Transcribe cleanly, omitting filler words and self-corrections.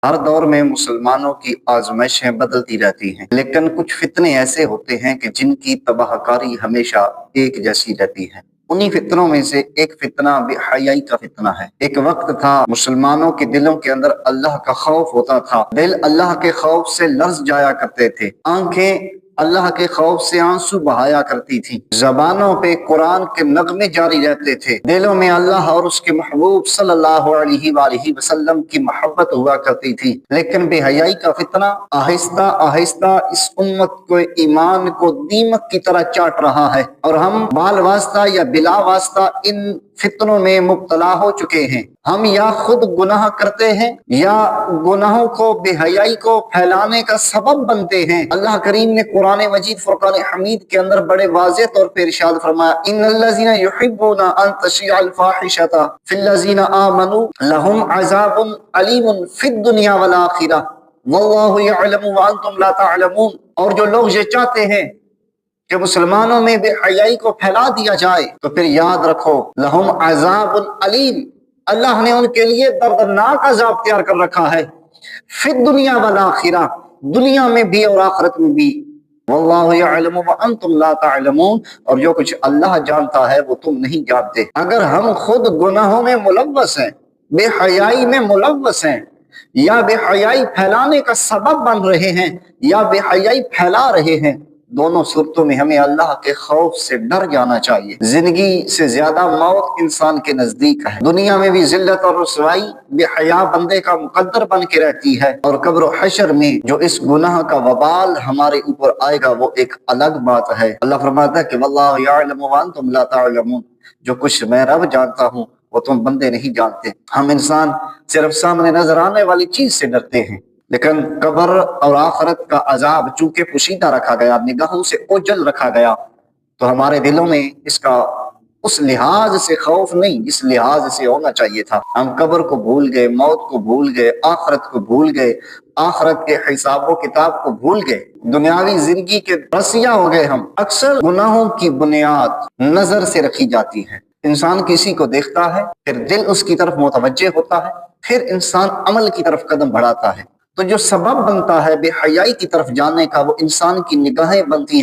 ہر دور میں مسلمانوں کی آزمائشیں بدلتی رہتی ہیں، لیکن کچھ فتنے ایسے ہوتے ہیں کہ جن کی تباہ کاری ہمیشہ ایک جیسی رہتی ہے۔ انہی فتنوں میں سے ایک فتنہ بے حیائی کا فتنہ ہے۔ ایک وقت تھا مسلمانوں کے دلوں کے اندر اللہ کا خوف ہوتا تھا، دل اللہ کے خوف سے لرز جایا کرتے تھے، آنکھیں اللہ کے خوف سے آنسو بہایا کرتی تھی، زبانوں پہ قرآن کے نغمے جاری رہتے تھے، دلوں میں اللہ اور اس کے محبوب صلی اللہ علیہ وآلہ وسلم کی محبت ہوا کرتی تھی۔ لیکن بے حیائی کا فتنہ آہستہ آہستہ اس امت کو ایمان کو دیمک کی طرح چاٹ رہا ہے، اور ہم بال واسطہ یا بلا واسطہ ان فتنوں میں مبتلا ہو چکے ہیں۔ ہم یا خود گناہ کرتے ہیں یا گناہوں کو، بے حیائی کو پھیلانے کا سبب بنتے ہیں۔ اللہ کریم نے قرآن مجید فرقان حمید کے اندر بڑے واضح طور پہ ارشاد فرمایا، ان الذین یحبون ان تشیع الفاحشۃ فی الذین آمنوا لهم عذاب علیم فی الدنیا والآخرہ واللہ یعلم وانتم لا تعلمون۔ اور جو لوگ یہ چاہتے ہیں کہ مسلمانوں میں بے حیائی کو پھیلا دیا جائے تو پھر یاد رکھو، لہم عذاب علیم، اللہ نے ان کے لیے دردناک عذاب تیار کر رکھا ہے، فی الدنیا والآخرہ، دنیا میں بھی اور آخرت میں بھی، واللہ یعلم وانتم لا تعلمون، اور جو کچھ اللہ جانتا ہے وہ تم نہیں جانتے۔ اگر ہم خود گناہوں میں ملوث ہیں، بے حیائی میں ملوث ہیں، یا بے حیائی پھیلانے کا سبب بن رہے ہیں یا بے حیائی پھیلا رہے ہیں، دونوں صورتوں میں ہمیں اللہ کے خوف سے ڈر جانا چاہیے۔ زندگی سے زیادہ موت انسان کے نزدیک ہے، دنیا میں بھی ذلت اور رسوائی بے حیا بندے کا مقدر بن کے رہتی ہے، اور قبر و حشر میں جو اس گناہ کا وبال ہمارے اوپر آئے گا وہ ایک الگ بات ہے۔ اللہ فرماتا ہے کہ واللہ یعلم وانتم لا تعلمون، جو کچھ میں رب جانتا ہوں وہ تم بندے نہیں جانتے۔ ہم انسان صرف سامنے نظر آنے والی چیز سے ڈرتے ہیں، لیکن قبر اور آخرت کا عذاب چونکہ پوشیدہ رکھا گیا، نگاہوں سے اوجھل رکھا گیا، تو ہمارے دلوں میں اس کا اس لحاظ سے خوف نہیں جس لحاظ سے ہونا چاہیے تھا۔ ہم قبر کو بھول گئے، موت کو بھول گئے، آخرت کو بھول گئے، آخرت کے حساب و کتاب کو بھول گئے، دنیاوی زندگی کے رسیا ہو گئے ہم۔ اکثر گناہوں کی بنیاد نظر سے رکھی جاتی ہے۔ انسان کسی کو دیکھتا ہے، پھر دل اس کی طرف متوجہ ہوتا ہے، پھر انسان عمل کی طرف قدم بڑھاتا ہے، تو جو سبب بنتا ہے بے حیائی کی طرف جانے کا وہ انسان کی نگاہیں بنتی ہیں۔